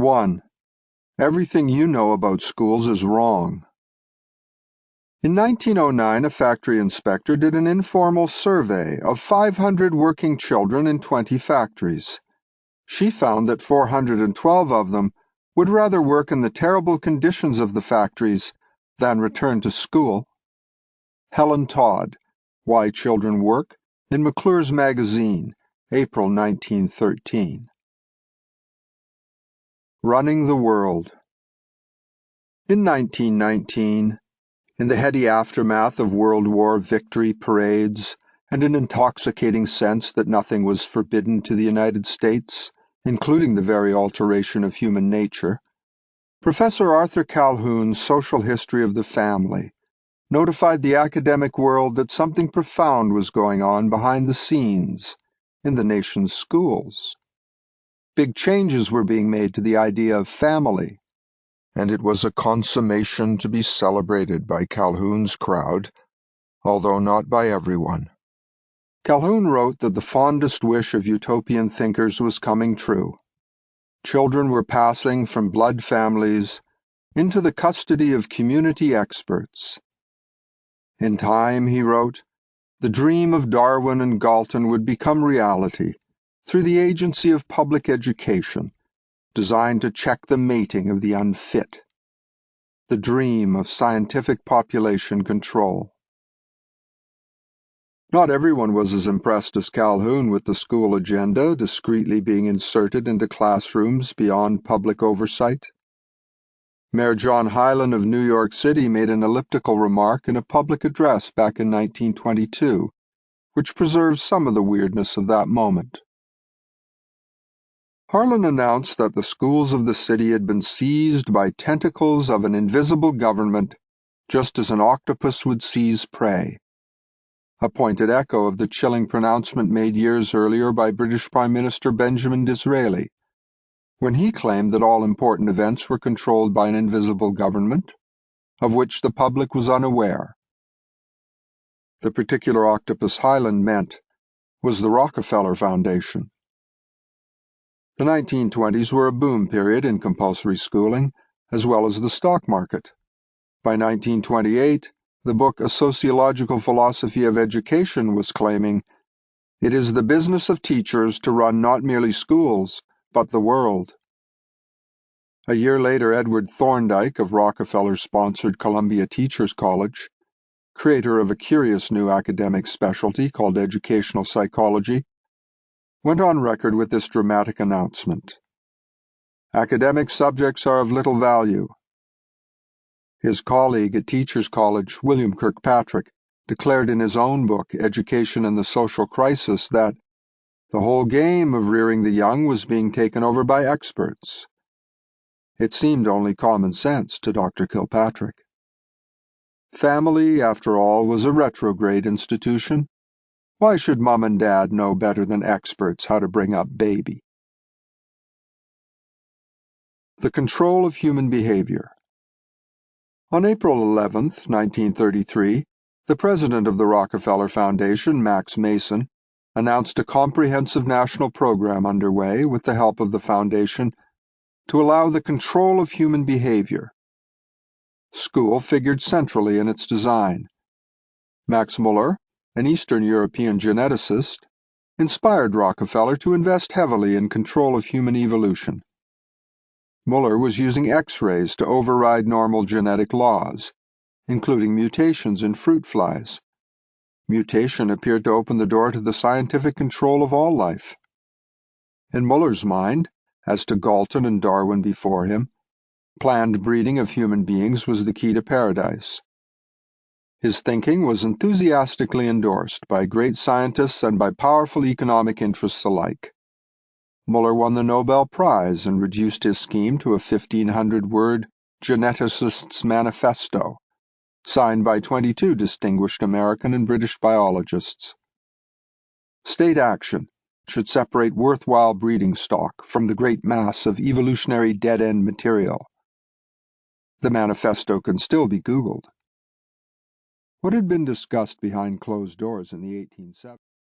1. Everything you know about schools is wrong. In 1909, a factory inspector did an informal survey of 500 working children in 20 factories. She found that 412 of them would rather work in the terrible conditions of the factories than return to school. Helen Todd, Why Children Work, in McClure's Magazine, April 1913. Running the World. In 1919, in the heady aftermath of World War victory parades and an intoxicating sense that nothing was forbidden to the United States, including the very alteration of human nature, Professor Arthur Calhoun's Social History of the Family notified the academic world that something profound was going on behind the scenes in the nation's schools. Big changes were being made to the idea of family, and it was a consummation to be celebrated by Calhoun's crowd, although not by everyone. Calhoun wrote that the fondest wish of utopian thinkers was coming true. Children were passing from blood families into the custody of community experts. In time, he wrote, the dream of Darwin and Galton would become reality through the agency of public education, designed to check the mating of the unfit. The dream of scientific population control. Not everyone was as impressed as Calhoun with the school agenda discreetly being inserted into classrooms beyond public oversight. Mayor John Hylan of New York City made an elliptical remark in a public address back in 1922, which preserves some of the weirdness of that moment. Harlan announced that the schools of the city had been seized by tentacles of an invisible government, just as an octopus would seize prey. A pointed echo of the chilling pronouncement made years earlier by British Prime Minister Benjamin Disraeli, when he claimed that all important events were controlled by an invisible government, of which the public was unaware. The particular octopus Hylan meant was the Rockefeller Foundation. The 1920s were a boom period in compulsory schooling, as well as the stock market. By 1928, the book A Sociological Philosophy of Education was claiming, "It is the business of teachers to run not merely schools, but the world." A year later, Edward Thorndike of Rockefeller-sponsored Columbia Teachers College, creator of a curious new academic specialty called educational psychology, went on record with this dramatic announcement. Academic subjects are of little value. His colleague at Teachers College, William Kirkpatrick, declared in his own book, Education and the Social Crisis, that the whole game of rearing the young was being taken over by experts. It seemed only common sense to Dr. Kilpatrick. Family, after all, was a retrograde institution. Why should Mom and Dad know better than experts how to bring up baby? The control of human behavior. On April 11, 1933, the president of the Rockefeller Foundation, Max Mason, announced a comprehensive national program underway with the help of the foundation to allow the control of human behavior. School figured centrally in its design. Max Muller, an Eastern European geneticist, inspired Rockefeller to invest heavily in control of human evolution. Muller was using X-rays to override normal genetic laws, including mutations in fruit flies. Mutation appeared to open the door to the scientific control of all life. In Muller's mind, as to Galton and Darwin before him, planned breeding of human beings was the key to paradise. His thinking was enthusiastically endorsed by great scientists and by powerful economic interests alike. Muller won the Nobel Prize and reduced his scheme to a 1,500-word geneticist's manifesto, signed by 22 distinguished American and British biologists. State action should separate worthwhile breeding stock from the great mass of evolutionary dead-end material. The manifesto can still be Googled. What had been discussed behind closed doors in the 1870s?